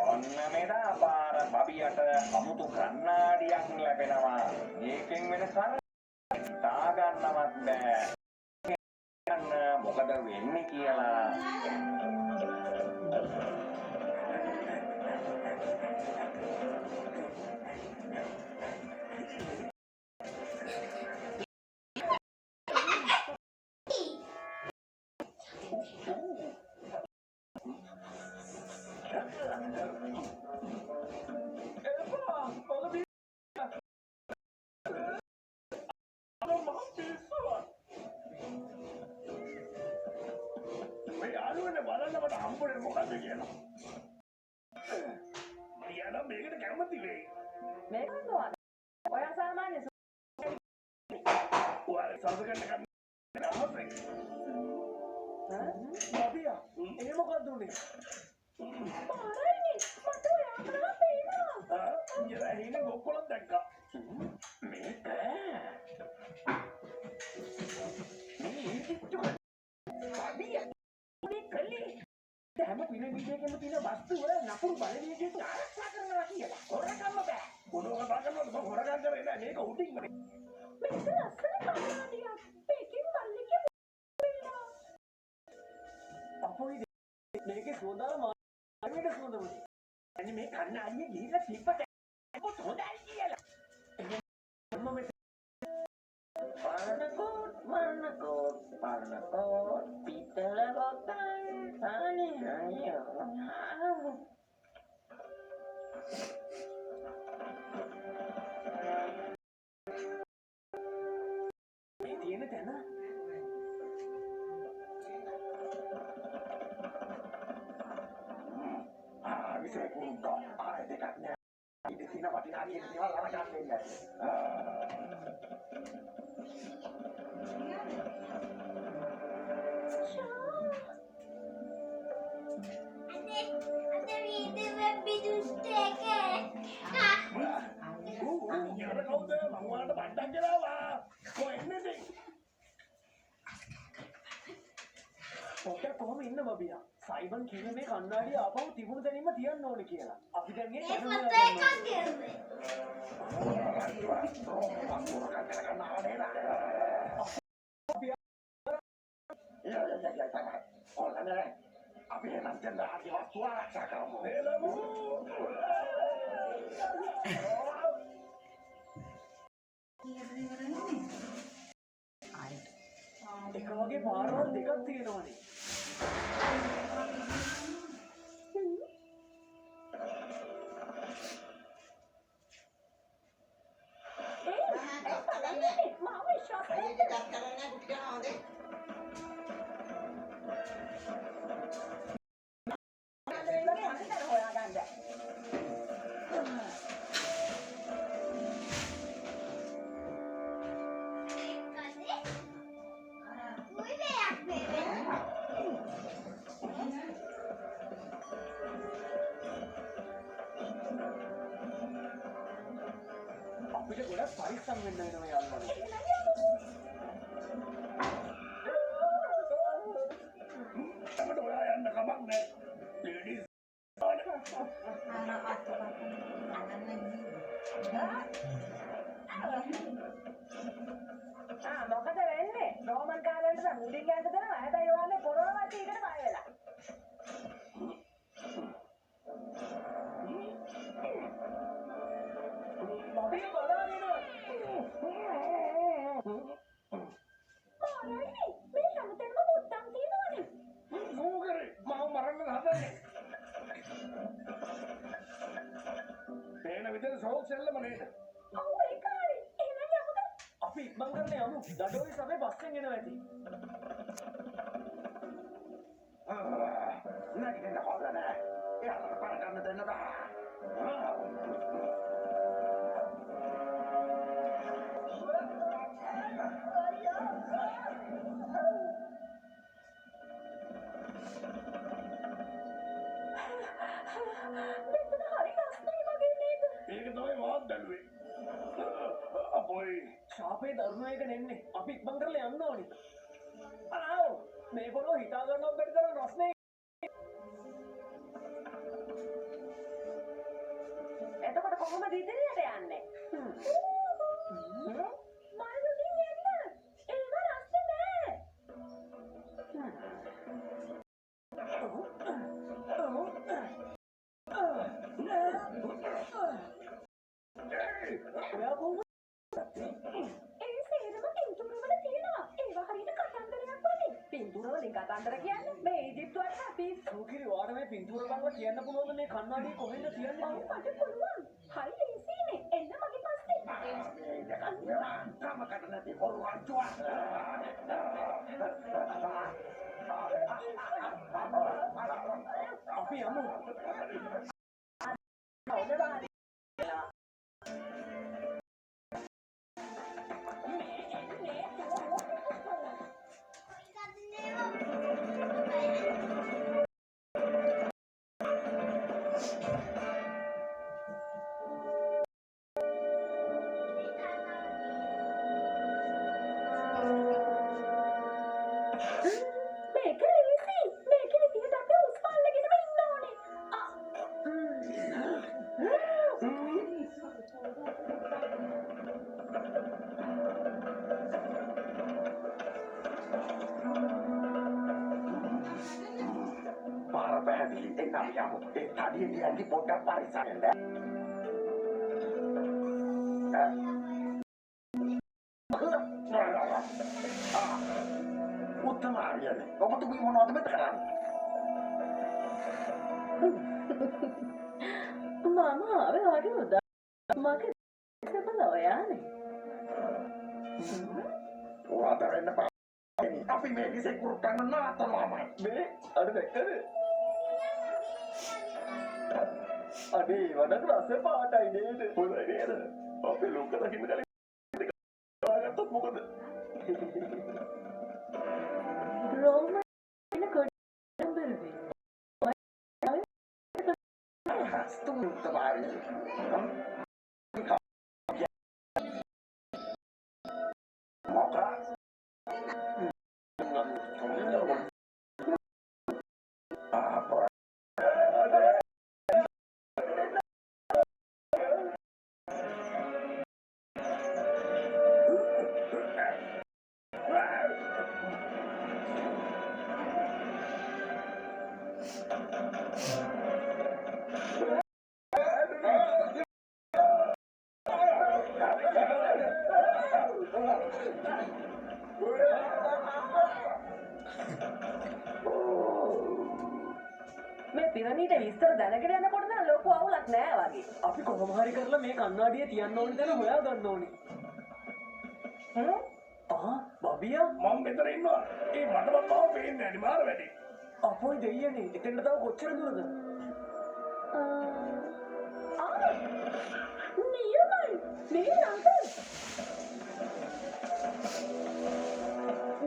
ඔන්න මෙදා පාර බබියට අමුතු කණ්ණාඩියක් ලැබෙනවා. මේකෙන් වෙන හිතා ගන්නවත් බෑ. මොකද වෙන්නේ කියලා. සයිබන් කිව්වේ මේ කණ්ණාඩිය ආපහු තිබුණු තැනින්ම තියන්න ඕනේ කියලා. අපි දැන් මේ එක වගේ පාරවල් දෙකක් තියෙනවානේ. අපිට ගොඩක් පරිස්සම් වෙන්න වෙනවා යාළුවනේ. අපිට ඔයා යන්න කමක් නැහැ. ලේඩිස් මොකද වෙන්නේ? රෝමන් කාලේට මුලින් යන්න දෙනවා. හැබැයි ඔයාලේ කොරෝනා වටේකට බය වෙලා. දඩෝයි සමේ බස්සෙන් එනවා ඇති. නැගිටින්න හොඳ නෑ. එයාට පාර ගන්න දෙන්න බෑ. ඒක තමයි මාත් බැලුවේ. අපෝයි ශාපේ දරුණු එක නෙන්නේ. අපි ඉක්මන් කරලා යන්න ඕනේ. ආව් මේගොල්ලෝ හිතා ගන්නව බැරි තරම් රස්නේ. එතකොට කොහොමද ඉදිරියට යන්නේ? මල්ලුකින් එන්න. ඒව රස්නේ නෑ. ඔයා කොහොමද? ඒ සේරම පින්තූරවල තියෙනවා. ඒවා හරියට කතන්දරයක් වගේ. පින්තූර වලින් කතන්දර කියන්නේ මේ ඊජිප්තුවට අපි සුකිරි ඔයාට මේ පින්තූර බලලා කියන්න පුළුවන්ද මේ කණ්ණාඩිය කොහෙන්ද තියන්නේ? මට පුළුවන්. හරි ලේසියිනේ. එන්න මගේ පස්සේ. අපි යමු. මේක ලේසි. මේක විදිහට අපි උස් පල්ලගෙනම ඉන්න ඕනේ. Para පැහැදිලි එන්න අපි යමු. ඒ තඩිය දිහාදී පොඩ්ඩක් පරිස්සමෙන් උත්තම ආර්යනේ. ඔබතුමී මොනවද මෙතන කරන්නේ? මම ආවේ වගේ උදා. මගේ සබල ඔයානේ. ඔයාට වෙන්න බෑ. අපි මේ විසේ කුරුට්ටන්න නාතනවාමයි. මේ අර දැක්කද? අනේ වඩාත් රස පාටයි නේද? හොඳයි නේද? අපේ ලෝක දකින්න කලින් ආගත්තොත් මොකද? රෝම එන කොඩම්බර වේ. උත්තම ආර්ය. මේ පිරමීඩේ විස්තර දැනගෙන යනකොට නම් ලොකු අවුලක් නෑ වගේ. අපි කොහොම හරි කරලා මේ කණ්ණාඩිය තියන්න ඕනේ දැන හොයා ගන්න ඕනේ. බබියා මම මෙතන ඉන්නවා. ඒ මටවත් මාව පේන්නේ නැහැ මාර වැඩි. අපෝයි දෙයියනේ එතෙන්ට තව කොච්චර දුරද? නියමයි. මේ අංකල්.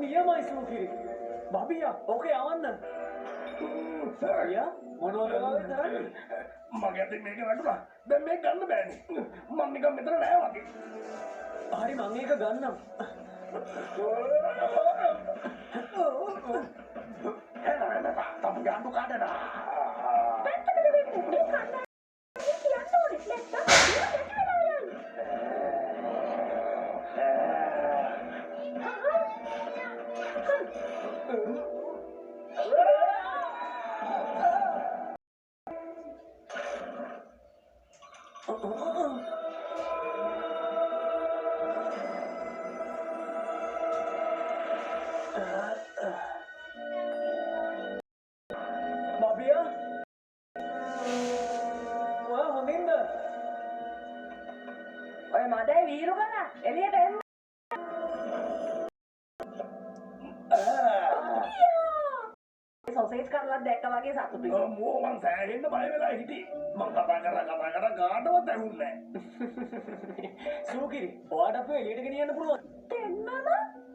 නියමයි සුකිරි. බබියා ඕකේ යවන්න. අයියා මොනවද කරන්නේ? මගේ අතින් මේක වැටුණා. දැන් මේක ගන්න බෑනේ. මම නිකන් මෙතන නෑ වගේ. හරි මම ඒක ගන්නම්. තම ගාඩු කාඩේනා. පැත්තකට වෙන්න. මේ කන්නා කියන්න ඕනේ. නැත්තම් බබියා ඔයා හොඳින්ද? ඔය මදේ වීරු ගන්න එළියට එන්න. සොසේජ් කරලා දැක්ක වගේ සතුටුයි. මෝ මං සෑහෙන්න බය වෙලා හිටියේ. මං කතා කරා ගාඩවත් ඇහුන්නේ නැහැ. සුකිරි ඔයාට අපේ එළියට ගෙනියන්න පුළුවන්. දෙන්නම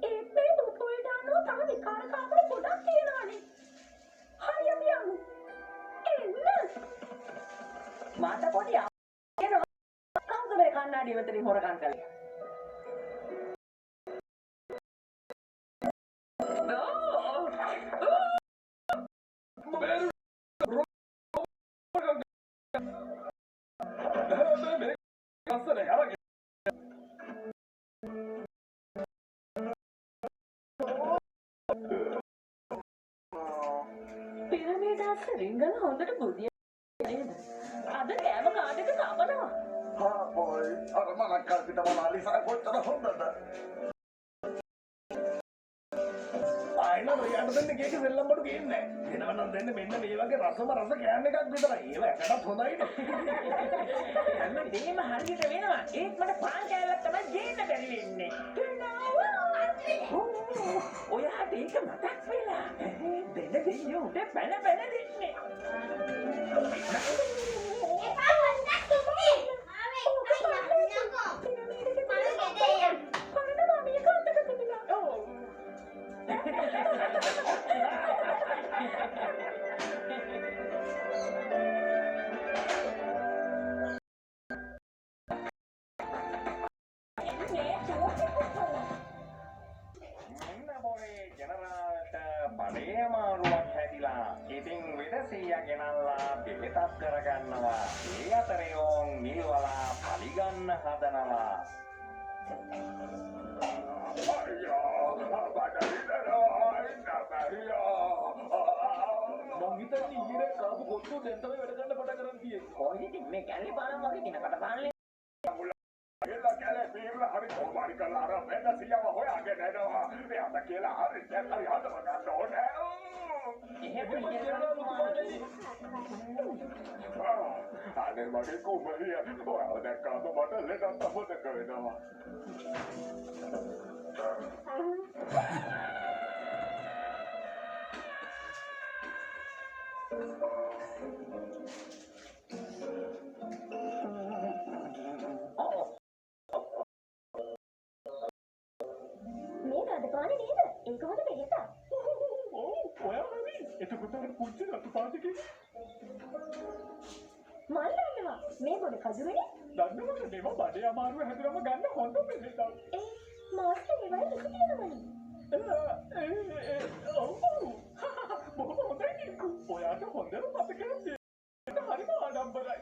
ඒත් මේ දුප්පුල් දාන්නෝ තව විකාර කාමර ගොඩක් තියෙනවානේ. හරි අපි යමු. එන්න. මට පොඩි එනවා. කවුද මේ කන්නාඩි මෙතනින් හොරකම් කළේ? පිරමීඩාස් රිංගන හොඳට බුදිය නේද? අද කෑම කාඩ් එක කපනවා. හා පොයි අර මලක් අපිට මොනාලිසා කොච්චර හොඳද? ආයෙත් ඔයාට දෙන්න කේක සෙල්ලම් බඩු ගේන්නේ නැහැ. එනවනම් දෙන්න මෙන්න මේ වගේ රසම රස කෑම එකක් විතරයි. ඒව එකටත් හොඳයිනේ. අන්න දෙයම හරියට වෙනවා. ඒත් මට පාන් කෑල්ලක් තමයි ගේන්න බැරි වෙන්නේ. ඔයාට ඒක මතක් වෙලා. දෙන්න දෙයියෝ උට පැන පැන දෙන්නේ. බඩේ අමාරුවක් හැදිලා ඉතින් වෙදසියා ගෙනල්ලා බෙහෙතක් කරගන්නවා. ඒ අතරේ ඕන් නිල්වලා පලිගන්න හදනවා. මං හිතන්නේ ඊයේ කාපු කොට්ටු දැන් තමයි වැඩ ගන්න පටන් ගන්න තියෙන්නේ. කොහෙද මේ කැලේ පාරම වගේ දින කඩපාන්නේ. කියලා කැලේ පීරලා හරි කොහොමරි කරලා අර වෙනසියව හොයාගෙන එනවා. එයාට කියලා හරි දැන් හරි හදව ගන්න ඕනේ. එහෙම කියනවා මොකද? අනේ මගේ කුමරිය ඔයාව දැක්කම මට ලෙඩක් අමතක වෙනවා. මේ රදපානේ නේද? ඒක හොඳ බෙහෙතක්. ඔයා හරි එතකොට අර පුංචි රතු පාටිකේ මල් දන්නවා. මේ බොන කජුරනේ? දන්නවද මේව බඩේ අමාරුව හැදුනම ගන්න හොඳ බෙහෙතක්. මාස්ටර් ඒවයි ලෙස තියෙනවනේ. බොහොම හොඳයි නිකු. ඔයාට හොඳට මතකයි. හරිම ආඩම්බරයි.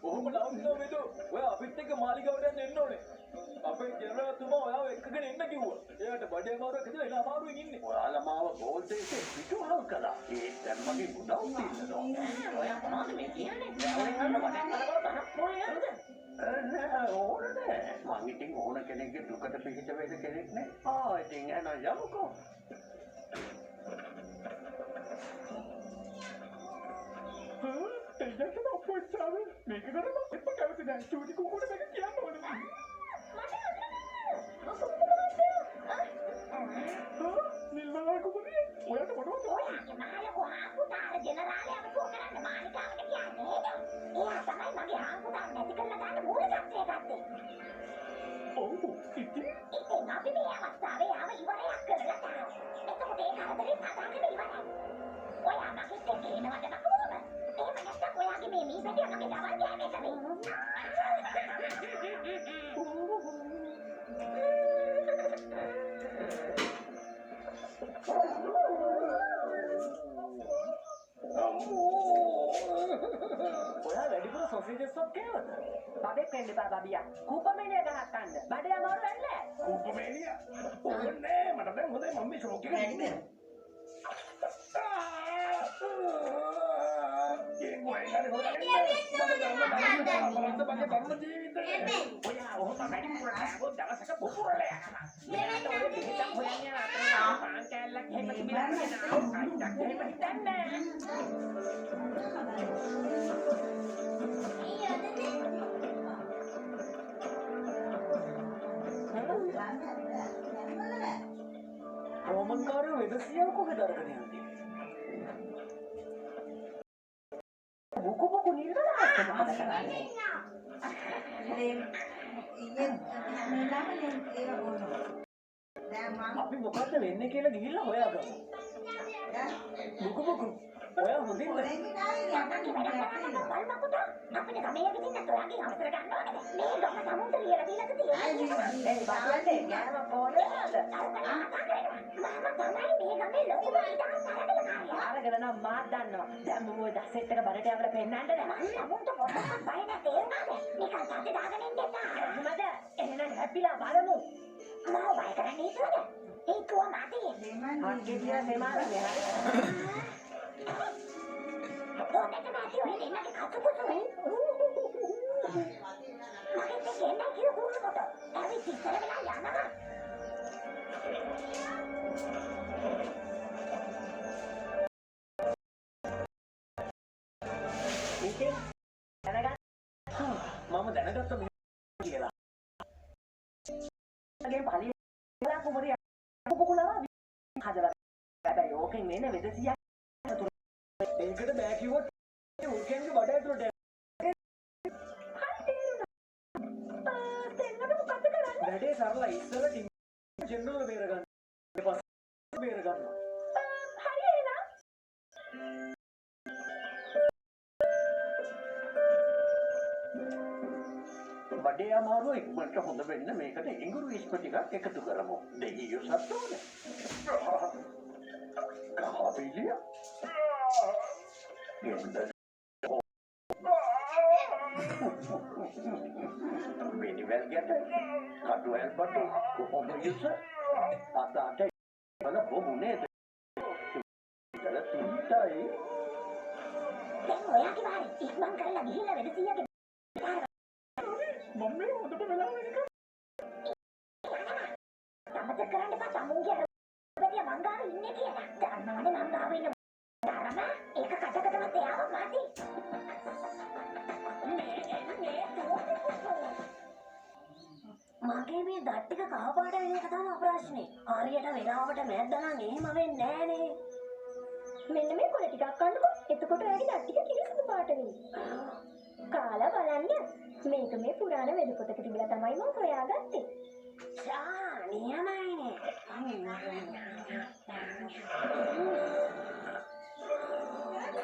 ඔහොම නාම්නා වේද? ඔයා අපිත් එක්ක මාලිගාවට යන්න එන්න ඕනේ. අපේ ජනරාල්තුමා ඔයාව එක්කගෙන එන්න කිව්වා. එයාට බඩේ අමාරුවක් හැදලා එන අමාරුවෙන් ඉන්නේ. ඔයාලා මාව ගෝල්තේසේ පිටුවහල් කළා. ඒ දැන් මගේ උදව් දෙන්නවා. ඔයා මොනවද මේ කියන්නේ? ඔයා යන්න බඩේ අමාරුවක් තනක් පොරේ යන්නද? නෑ ඕනේ. මං ඉතින් ඕන කෙනෙක්ගේ දුකට පිහිට වෙන්න කෙනෙක් නේ. ඉතින් එන යමුකෝ. එයකට අපොච්චාව මේක කරම එප කැමති දැන් චූටි කුකුට මේක කියන්න ඕනේ. නිල්මලා කුකුරිය ඔයාට මොනවද? ඔයාගේ මහලකෝ ආපුතාර ජෙනරාලේ අමතක කරන්න මානිකාවට කියන්නේ. එයා තමයි මගේ ආපුතාර නැති කරලා ගන්න මූලිකත්වය ගත්තේ. ඔව් ඉතින් අපි මේ අවස්ථාවේ ආව ඉවරයක් කරලා තමයි. එතකොට ඒ කරදරේ පටන් ඉවරයි. ඔයා මගෙත් එක්ක එනවද නකෝද? එහෙම නැත්නම් ඔයාගේ මේ මීපැටිය මගේ ගමන් යන්නේ තමයි. ඔයා වැඩිපුර සොසේජස් එකක් කෑවද? බඩේ පෙන්න බා බබියා. කුපමේනිය ගහක් කන්න. බඩේ අමාරු වෙන්නේ. කුකුමේනියා ඕනේ මට දැන් හොඳයි මම මේ ෂෝක් එකේ ඉන්නේ. ඔයා ඔහොම වැඩිපුර කෑවොත් දවසක පුපුරලා යනවා. මෙයාට ඔය දෙහිතක් හොයන්න යන අතර පාන් කෑල්ලක් එහෙම තිබිලා තියෙනවා. අයියක් එහෙම හිතන්නේ. රෝමන්කාරයෝ වෙදසියව කොහෙද අරගෙන යන්නේ? බුකු නිල්ලලා මොකද කරන්නේ? අපි මොකද්ද වෙන්නේ කියලා ගිහිල්ලා හොයාගමු. බුකු ඔයා හොඳින් අපිට ගමේ යකින් නැතෝගේ අවසර ගන්න ඕනේ. මේ ගම සමුද්‍ර ලියලා දීලා තියෙන්නේ. ඒ බාලේ ගෑම පොළේද? මම මේ ලොකුම ඉඩම් තරගල කාර්යය. අරගෙන නම් මාත් දන්නවා. දැන් මම ওই දසෙත් එක බඩට යවලා පෙන්නන්නද? සමුන්ට පොඩ්ඩක්වත් බය නැති තේරුණාද? නිකන් සද්ද දාගෙන ඉන්න එපා. එහෙමද? එහෙනම් හැපිලා බලමු. මාව බය කරන්නේ නේද? ඒකෝ මාතේ. අක්කේ කියලා සෙමාරන්නේ හරි. පොඩ්ඩක් මාතේ ඔය දෙන්නගේ කතුකුතුනේ. මගේ දෙන්න කිව්ව කුරුකට. ඇවි ඉස්සර වෙලා යනවා. ඉතින් දැනගන්න මම දැනගත්ත කියලා. මගේ පළියලා කුමරිය කුකුලවා හදලා. හැබැයි ඕකෙන් වෙන වෙදසියක් ඒකට බෑ කිව්වොත් උකෙන්ගේ බඩ ඇතුළට වැඩේ සරලයි. ඉස්සර ටිම් ජෙනරල් බේර ගන්න. ඊට පස්සේ බේර ගන්නවා. බඩේ අමාරුව ඉක්මනට හොඳ වෙන්න මේකට ඉඟුරු ඉස්ප ටිකක් එකතු කරමු. දෙහියෝ සත්තුනේ. කහපිලිය. මිනිවැල් ගැට කටුවැල් බඩු කොහොම යුස අතට වල බොමුනේ දල තුන්ටයි දැන් ඔයාගේ වාරි ඉක්මන් කරලා ගිහිල්ලා වෙදසියගේ මම මේ හොඳට වෙලා වෙනකම් අමතක කරන්න එපා සමුන්ගේ බඩිය මං ගාව ඉන්නේ කියලා. දන්නවනේ මං ගාව ඉන්න ධර්ම ඒක කටකටවත් එයාව මාති. මගේ මේ දත් ටික කහපාට වෙන එක තමයි ප්‍රශ්නේ. හරියට වෙලාවට මැද්දා නම් එහෙම වෙන්නේ නෑනේ. මෙන්න මේ කොළ ටිකක් කන්නකො. එතකොට ඔයාගේ දත් ටික කිරිසුදු පාට වෙයි. කාලා බලන්න. මේක මේ පුරාණ වෙද පොතක තිබිලා තමයි මම හොයාගත්තේ. ෂා නියමයිනේ.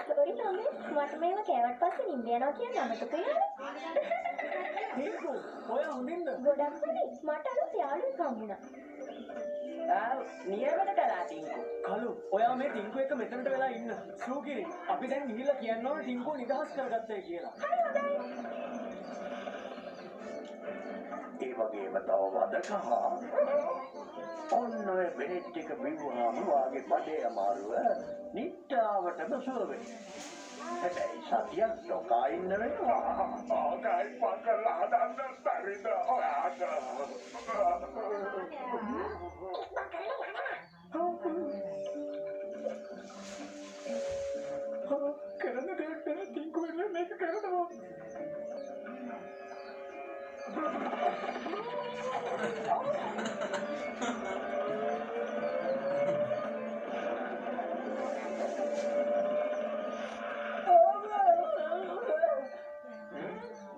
සෝරි මම මට මේව කෑවට පස්සේ නිින්ද යනවා කියන අමතක වුණානේ. හේතු ඔයා හොඳින්ද? ගොඩක් හොඳයි. මට අලුත් යාළුවෙක් හම්බුණා. නියමද කළා ටින්කෝ. කලු ඔයා මේ ටින්කෝ එක මෙතනට වෙලා ඉන්න. සූකිරි අපි දැන් ගිහිල්ලා කියන්න ඕනේ ටින්කෝ නිදහස් කරගත්තයි කියලා. ඒ වගේම තව වදකහා ඔන්න ඔය බෙහෙත් ටික බිව්වහම වාගේ බඩේ අමාරුව නිට්ටාවටම සුව වෙනවා. හැබැයි සතියක් නොකා ඉන්න වෙනවා. ආගයි පංගල හදන්න බැරිද ඔයාට? කරන්න දෙයක් නැහැ. ටින්කෝ වෙනුවෙන් මේක කරනවා.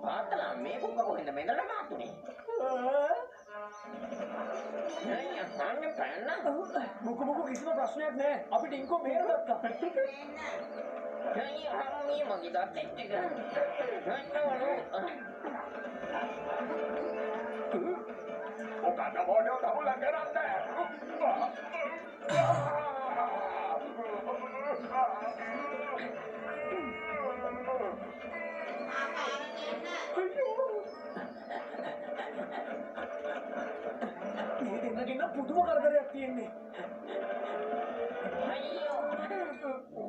පාතලා මේ කුක කොහෙන්ද මෙතන මාතුනේ? මුකු කිසිම ප්‍රශ්නයක් නැහැ. අපි ටින්කෝ බේරගත්තා. මොකද මොඩෝ තමුල කරන්නේ? මේ දෙන්නගෙන් පුදුම කරදරයක් තියෙන්නේ.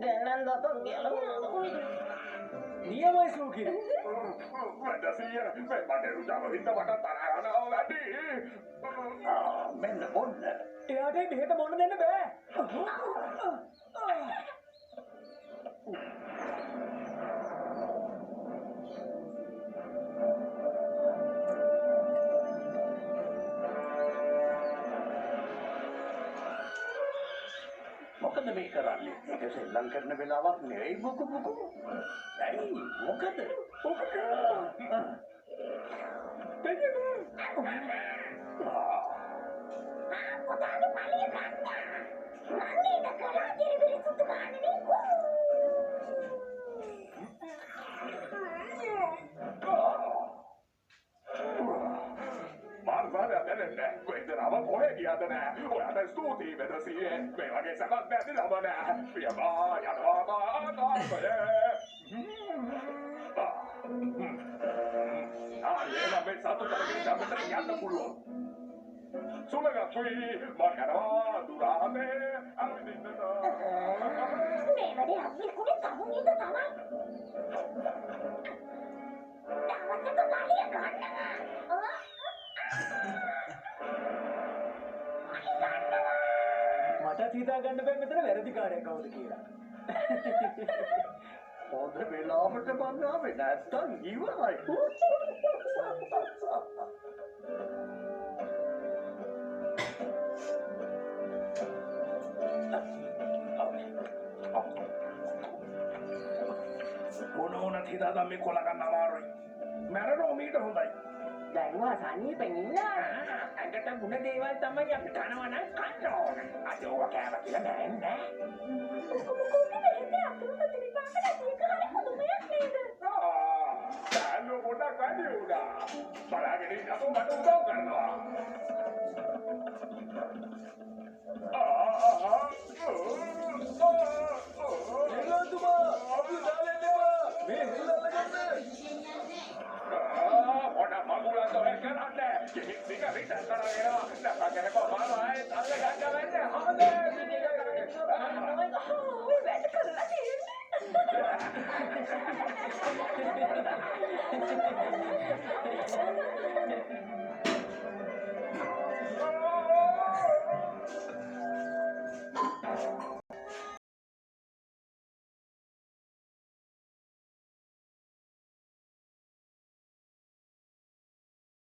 දැන් නම් දතෝ ගැලවෙනවා. නියමයි සූකිරි. වෙදසිය මේ බඩේ රුජාව හින්ද මට තරහ යනවා වැඩි. මෙන්න බොන්න. එයාට බෙහෙත බොන්න දෙන්න බෑ. මොකද මේ කරන්නේ? ඒක සෙල්ලම් කරන වෙලාවක් නෙවෙයි බුකු බුකු. ඇයි මොකද? ඔයාගේ පළිය ගත්තා. මම ඒක කළා කිරිබිරි සුදු ගන්නනේ. මාර්ගය දැනෙන්නේ. කොහෙන්ද ආව කොහෙ ගියාද නෑ. ඔයාට ස්තුතියි වෙනසියේ මේ වගේ සමක් නැති ළමන පියවා යනවා මාතාපය ආයෙම මේ සතුටකින් ගමතට යන්න පුළුවන් සුලගපුයි මකරවා දුරාමේ අවිදින්නට මේ වැඩේ අපි කුඩේ තමුන්ට තමයි. දවසක කාලිය ගන්නවා. මට හිතා ගන්න බෑ මෙතන වැරදිකාරයා කවුද කියලා. හොඳ වෙලාවට මම ආවේ නැත්තම් ඉවරයි. මොනෝන තියදා මේ කොල ගන්න අමාරුයි. මැරෙනෝ මීට හොඳයි. දැන් වා සනීපෙන් ඉන්නවා. ඇඟට මුණ දේවල් තමයි අපි කනවා නම් කන්න ඕන. අද ඕවා කෑම කියලා නෑ නෑ. සෑල්ලෝ පොඩක් වැඩි වුණා බලාගෙන ඉන්නකො මට උදව් කරනවා එළතුමා අපි දාලෙන්නවා. මේ හෙල්ලල්ල ගන්න. මොන මගුලන්ද ඔය කරන්නේ කිසි විතර කරන්නේ